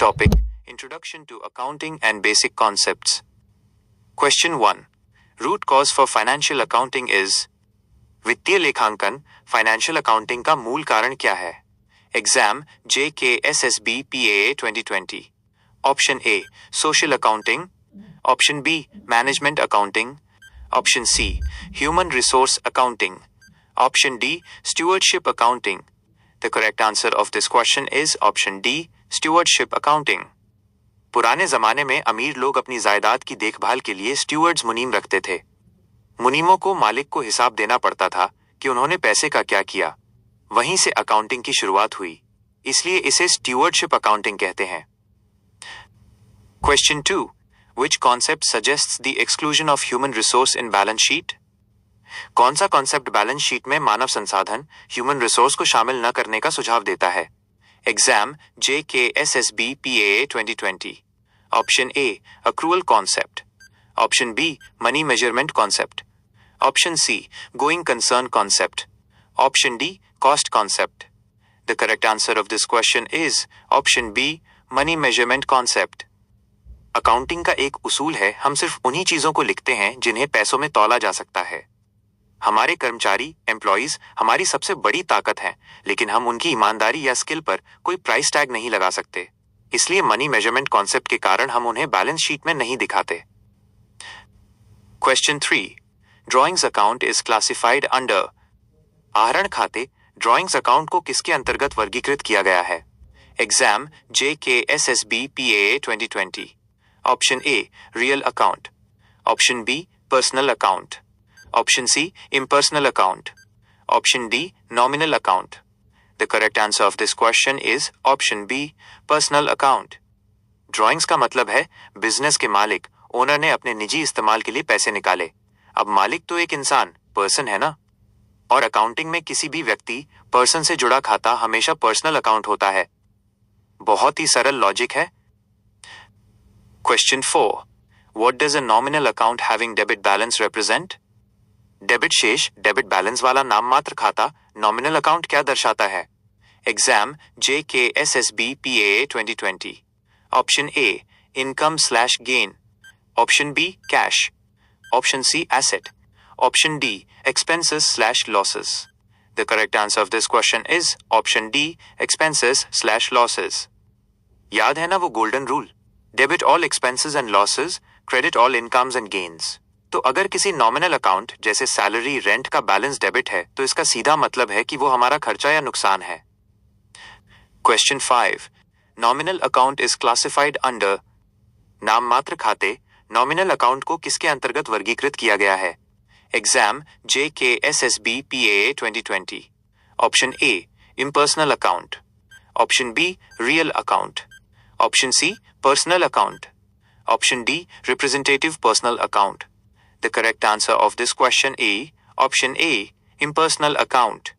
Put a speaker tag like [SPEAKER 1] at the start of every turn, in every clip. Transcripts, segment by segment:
[SPEAKER 1] Topic: Introduction to Accounting and Basic Concepts. Question 1. Root cause for financial accounting is. वित्तीय लेखांकन financial accounting का मूल कारण क्या है? Exam JKSSB PAA 2020. Option A social accounting, option B management accounting, option C human resource accounting, option D stewardship accounting. The correct answer of this question is option D stewardship accounting. पुराने जमाने में अमीर लोग अपनी जायदाद की देखभाल के लिए स्टूवर्ड्स मुनीम रखते थे. मुनीमों को मालिक को हिसाब देना पड़ता था कि उन्होंने पैसे का क्या किया. वहीं से अकाउंटिंग की शुरुआत हुई, इसलिए इसे स्टूवर्डशिप अकाउंटिंग कहते हैं. Question 2. Which concept suggests the exclusion of human resource in balance sheet? कौन सा कॉन्सेप्ट बैलेंस शीट में मानव संसाधन ह्यूमन रिसोर्स को शामिल न करने का सुझाव देता है? Exam JKSSB PAA 2020. Option A accrual concept, option B money measurement concept, option C going concern concept, option D cost concept. The correct answer of this question is option B money measurement concept. Accounting का एक उसूल है, हम सिर्फ उन्हीं चीजों को लिखते हैं जिन्हें पैसों में तौला जा सकता है. हमारे कर्मचारी एम्प्लॉइज हमारी सबसे बड़ी ताकत हैं, लेकिन हम उनकी ईमानदारी या स्किल पर कोई प्राइस टैग नहीं लगा सकते. इसलिए मनी मेजरमेंट कॉन्सेप्ट के कारण हम उन्हें बैलेंस शीट में नहीं दिखाते. Question 3. Drawings account is classified under. आहरण खाते ड्रॉइंग्स अकाउंट को किसके अंतर्गत वर्गीकृत किया गया है? Exam JKSSB PAA 2020. Option A real account, option B personal account, option C impersonal account, option D nominal account. The correct answer of this question is option B personal account. Drawings का मतलब है business के मालिक owner ने अपने निजी इस्तेमाल के लिए पैसे निकाले. अब मालिक तो एक इंसान पर्सन है ना, और अकाउंटिंग में किसी भी व्यक्ति पर्सन से जुड़ा खाता हमेशा पर्सनल अकाउंट होता है. बहुत ही सरल लॉजिक है. Question 4. What does a nominal account having debit balance represent? Debit शेष डेबिट बैलेंस वाला नाम मात्र खाता नॉमिनल अकाउंट क्या दर्शाता है? Exam JKSSB PAA 2020. Option A income gain, option B cash, option C asset, option D expenses/losses. The correct answer of this question is option D expenses/losses. याद है ना वो golden rule, debit all expenses and losses, credit all incomes and gains. तो अगर किसी nominal account जैसे salary rent का balance debit है तो इसका सीधा मतलब है कि वो हमारा खर्चा या नुकसान है. Question 5. Nominal account is classified under. नाम मात्र खाते नॉमिनल अकाउंट को किसके अंतर्गत वर्गीकृत किया गया है? Exam JKSSB PAA 2020. Option A impersonal account, option B real account, option C personal account, option D representative personal account. The correct answer of this question A option A impersonal account.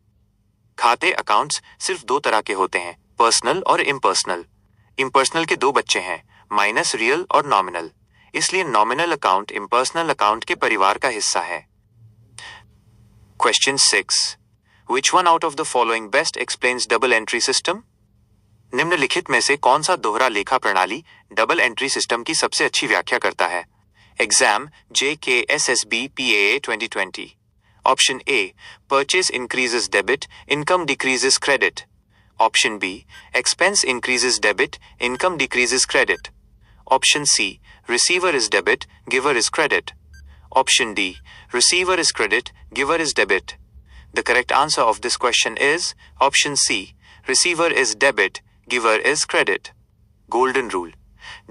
[SPEAKER 1] खाते accounts सिर्फ दो तरह के होते हैं, personal और impersonal. Impersonal के दो बच्चे हैं, माइनस रियल और नॉमिनल. इसलिए नॉमिनल अकाउंट इम्पर्सनल अकाउंट के परिवार का हिस्सा है. Question 6. Which one out of the following best explains double entry system? निम्नलिखित में से कौन सा दोहरा लेखा प्रणाली डबल एंट्री सिस्टम की सबसे अच्छी व्याख्या करता है? Exam JKSSB PAA 2020. Option A purchase increases debit, income decreases credit, option B expense increases debit, income decreases credit, option C receiver is debit, giver is credit, option D receiver is credit, giver is debit. The correct answer of this question is option C receiver is debit, giver is credit. Golden rule,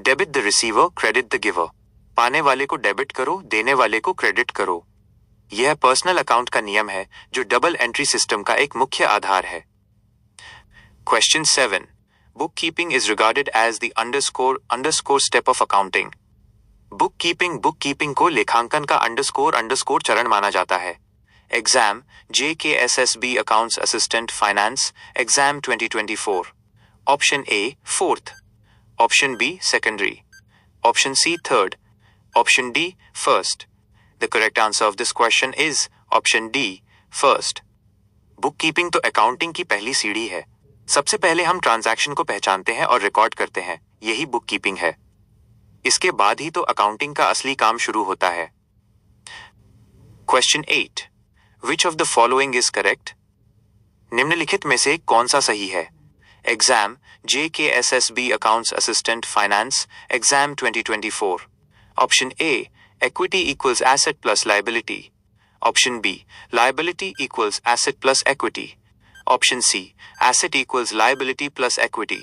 [SPEAKER 1] debit the receiver, credit the giver. पाने वाले को debit करो, देने वाले को credit करो. यह personal account का नियम है जो डबल एंट्री सिस्टम का एक मुख्य आधार है. Question 7. Book keeping is regarded as the underscore step of accounting. Book keeping को लेखांकन का अंडरस्कोर चरण माना जाता है. Exam JKSSB accounts assistant finance exam 2024. Option A fourth, option B secondary, option C third, option D first. The correct answer of this question is option D first. Book keeping तो accounting की पहली सीढ़ी है. सबसे पहले हम transaction को पहचानते हैं और रिकॉर्ड करते हैं. यही बुक कीपिंग है। इसके बाद ही तो अकाउंटिंग का असली काम शुरू होता है। Question 8, which of the following is correct? निम्नलिखित में से कौन सा सही है? Exam JKSSB accounts assistant finance exam 2024। Option A, equity equals asset plus liability. Option B, liability equals asset plus equity. Option C, asset equals liability plus equity.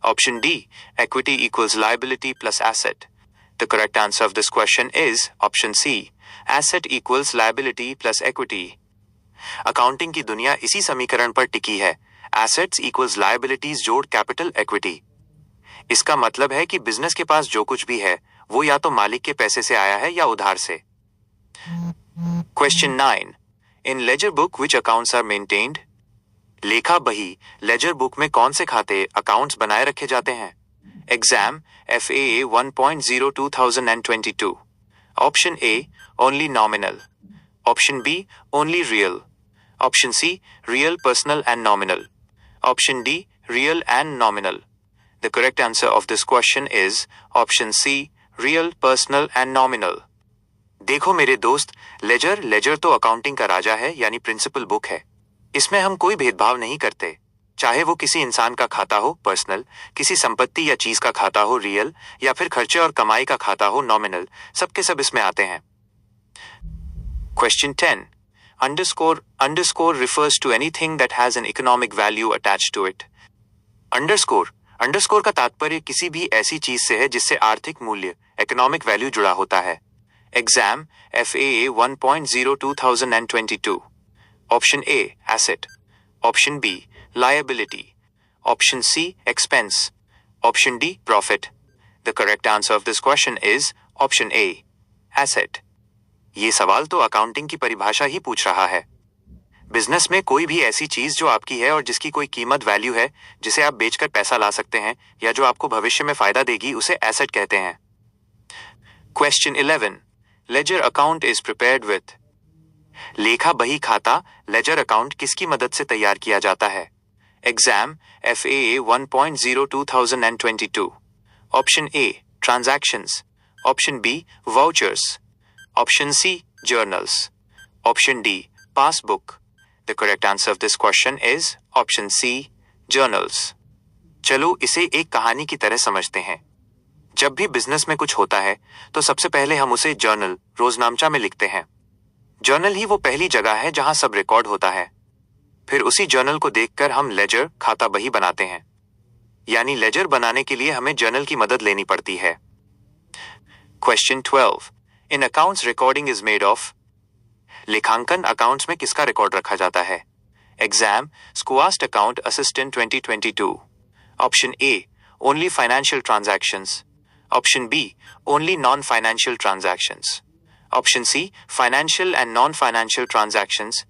[SPEAKER 1] Option D, equity equals liability plus asset. The correct answer of this question is option C, asset equals liability plus equity. Accounting की दुनिया इसी समीकरण पर टिकी है, assets equals liabilities जोड़ capital equity। इसका मतलब है कि बिजनेस के पास जो कुछ भी है वो या तो मालिक के पैसे से आया है या उधार से। Question 9, in ledger book which accounts are maintained? लेखा बही लेजर बुक में कौन से खाते अकाउंट्स बनाए रखे जाते हैं? Exam FAA 1.0 2022। Option A, only nominal. Option B, only real. Option C, real personal and nominal. Option D, real and nominal. The correct answer of this question is option C, real, personal and nominal. देखो मेरे दोस्त, laser तो accounting का राजा है, यानी principal book है। इसमें हम कोई भेदभाव नहीं करते, चाहे वो किसी इंसान का खाता हो पर्सनल, किसी संपत्ति या चीज का खाता हो रियल, या फिर खर्चे और कमाई का खाता हो नॉमिनल, सबके सब इसमें आते हैं। Question 10, underscore refers to anything that has an economic value attached to it. Underscore का तात्पर्य किसी भी ऐसी चीज से है जिससे आर्थिक मूल्य इकोनॉमिक वैल्यू जुड़ा होता है। Exam FAA 1.0 2022। Option A, asset. Option B, liability. Option C, expense. Option D, profit. The correct answer of this question is option A, asset. ये सवाल तो अकाउंटिंग की परिभाषा ही पूछ रहा है। बिजनेस में कोई भी ऐसी चीज जो आपकी है और जिसकी कोई कीमत वैल्यू है, जिसे आप बेचकर पैसा ला सकते हैं या जो आपको भविष्य में फायदा देगी, उसे एसेट कहते हैं। Question 11, ledger account is prepared with? लेखा बही खाता लेजर अकाउंट किसकी मदद से तैयार किया जाता है? Exam FAA 1.0 2022। Option A, transactions. Option B, vouchers. Option C, journals. Option D, passbook. The correct answer of this question is option C, journals. चलो इसे एक कहानी की तरह समझते हैं। जब भी बिजनेस में कुछ होता है तो सबसे पहले हम उसे जर्नल, रोजनामचा में लिखते हैं। जर्नल ही वो पहली जगह है जहां सब रिकॉर्ड होता है। फिर उसी जर्नल को देखकर हम लेजर, खाता बही बनाते हैं। यानी लेजर बनाने के लिए हमें जर्नल की मदद लेनी पड़ती है। Question 12, in accounts recording is made of? लेखांकन अकाउंट्स में किसका रिकॉर्ड रखा जाता है? Exam SKUAST account assistant 2022। Option A, only financial transactions. Option B, only non financial transactions. Option C, financial and non financial transactions.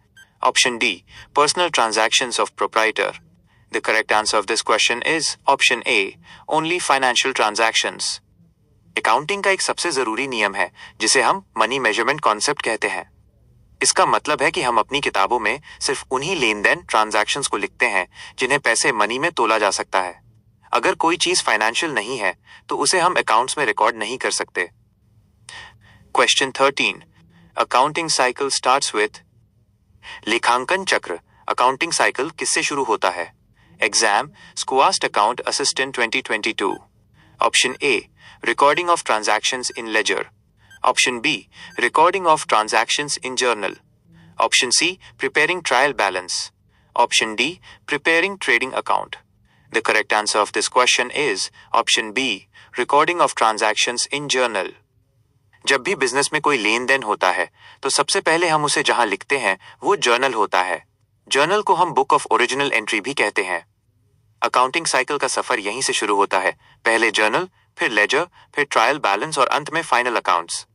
[SPEAKER 1] Option D, personal transactions of proprietor. The correct answer of this question is option A, only financial transactions. Accounting का एक सबसे जरूरी नियम है जिसे हम money measurement concept कहते हैं। इसका मतलब है कि हम अपनी किताबों में सिर्फ उन्हीं लेन देन ट्रांजैक्शंस को लिखते हैं जिन्हें पैसे मनी में तोला जा सकता है। अगर कोई चीज फाइनेंशियल नहीं है तो उसे हम अकाउंट्स में रिकॉर्ड नहीं कर सकते। Question 13, accounting cycle starts with? लेखांकन चक्र, अकाउंटिंग साइकिल किससे शुरू होता है? Exam SKUAST account assistant 2022। Option A, recording of transactions in ledger. Option B, recording of transactions in journal. Option C, preparing trial balance. Option D, preparing trading account. The correct answer of this question is option B, recording of transactions in journal. जब भी business में कोई लेन then होता है तो सबसे पहले हम उसे जहां लिखते हैं वो जर्नल होता है। जर्नल को हम बुक ऑफ ओरिजिनल एंट्री भी कहते हैं। अकाउंटिंग साइकिल का सफर यहीं से शुरू होता है। पहले जर्नल, फिर लेजर, फिर ट्रायल बैलेंस और अंत में फाइनल अकाउंट्स।